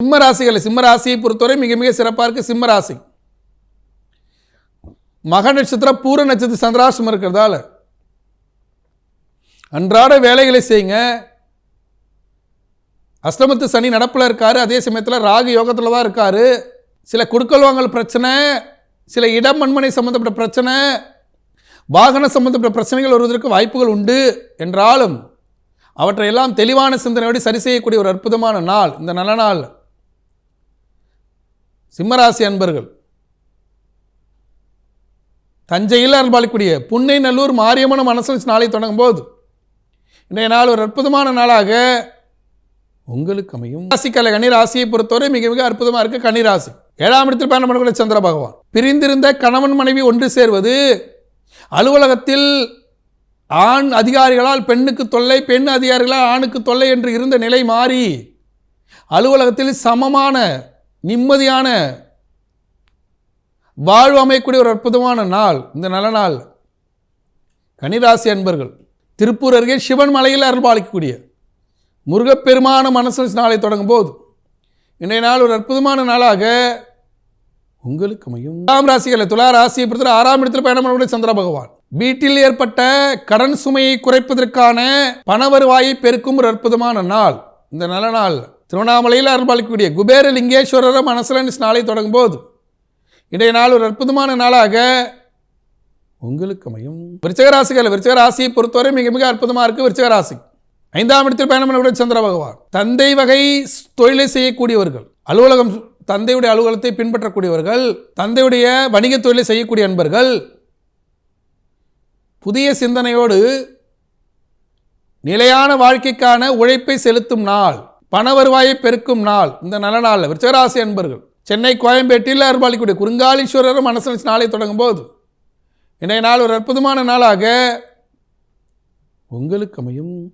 சிம்ம ராசிகளை சிம்ம ராசியை பொறுத்தவரை மிக மிக சிறப்பாக இருக்கு. சிம்ம ராசி மக நட்சத்திரம் பூர நட்சத்திர சந்திராசிரமம் இருக்கிறதால அன்றாட வேலைகளை செய்யுங்க. அஷ்டமத்து சனி நடப்பில் இருக்காரு, அதே சமயத்தில் ராகு யோகத்தில் தான் இருக்காரு. சில குடுக்கல் வாங்கல் பிரச்சனை, சில இடம் மண்மனை சம்பந்தப்பட்ட பிரச்சனை, வாகன சம்பந்தப்பட்ட பிரச்சனைகள் வருவதற்கு வாய்ப்புகள் உண்டு என்றாலும் அவற்றையெல்லாம் தெளிவான சிந்தனையோடு சரி செய்யக்கூடிய ஒரு அற்புதமான நாள் இந்த நல்ல நாள். சிம்மராசி அன்பர்கள் தஞ்சையில் அருள்பாலிக்கூடிய புன்னை நல்லூர் மாரியம்மன் மனசு நாளை தொடங்கும் போது இன்றைய நாள் ஒரு அற்புதமான நாளாக உங்களுக்கு அமையும். ராசிக்கலை கன்னிராசியை பொறுத்தவரை மிக மிக அற்புதமாக இருக்கு. கன்னிராசி 7ஆம் இடத்தில் பயணம் பண்ணக்கூடிய சந்திர பகவான். பிரிந்திருந்த கணவன் மனைவி ஒன்று சேர்வது, அலுவலகத்தில் ஆண் அதிகாரிகளால் பெண்ணுக்கு தொல்லை, பெண் அதிகாரிகளால் ஆணுக்கு தொல்லை என்று இருந்த நிலை மாறி அலுவலகத்தில் சமமான நிம்மதியான வாழ்வு அமையக்கூடிய ஒரு அற்புதமான நாள் இந்த நல்ல நாள். கன்னிராசி அன்பர்கள் திருப்பூர் அருகே சிவன் மலையில் அருள்பாலிக்கக்கூடிய முருகப்பெருமான மனசு நாளை தொடங்கும் போது இன்றைய நாள் ஒரு அற்புதமான நாளாக உங்களுக்கு அமையும். 6ஆம் ராசிகளை துலா ராசியை பொறுத்த 6ஆம் இடத்தில் பயணம் பண்ணக்கூடிய சந்திர பகவான். வீட்டில் ஏற்பட்ட கடன் சுமையை குறைப்பதற்கான பண வருவாயை பெருக்கும் ஒரு அற்புதமான நாள் இந்த நல்ல நாள். திருவண்ணாமலையில் அருள்பாலிக்கக்கூடிய குபேர லிங்கேஸ்வரர் மனசுல நாளை தொடங்கும் போது இன்றைய நாள் ஒரு அற்புதமான நாளாக உங்களுக்கு அமையும். விருச்சிக ராசிகள் விருச்சிக ராசியை பொறுத்தவரை மிக மிக அற்புதமாக இருக்கு. விருச்சிக ராசி 5ஆம் இடத்தில் பயணம் பண்ணக்கூடிய சந்திர பகவான். தந்தை வகை தொழிலை செய்யக்கூடியவர்கள், அலுவலகம் தந்தையுடைய அலுவலகத்தை பின்பற்றக்கூடியவர்கள், தந்தையுடைய வணிக தொழிலை செய்யக்கூடிய அன்பர்கள் புதிய சிந்தனையோடு நிலையான வாழ்க்கைக்கான உழைப்பை செலுத்தும் நாள், பண வருவாயை பெருக்கும் நாள் இந்த நல்ல நாள். விருச்சிகராசி அன்பர்கள் சென்னை கோயம்பேட்டில் அருள்பாலிக்கூடிய குறுங்காலீஸ்வரர் மனசு நாளை தொடங்கும் போது இன்றைய நாள் ஒரு அற்புதமான நாளாக உங்களுக்கு அமையும்.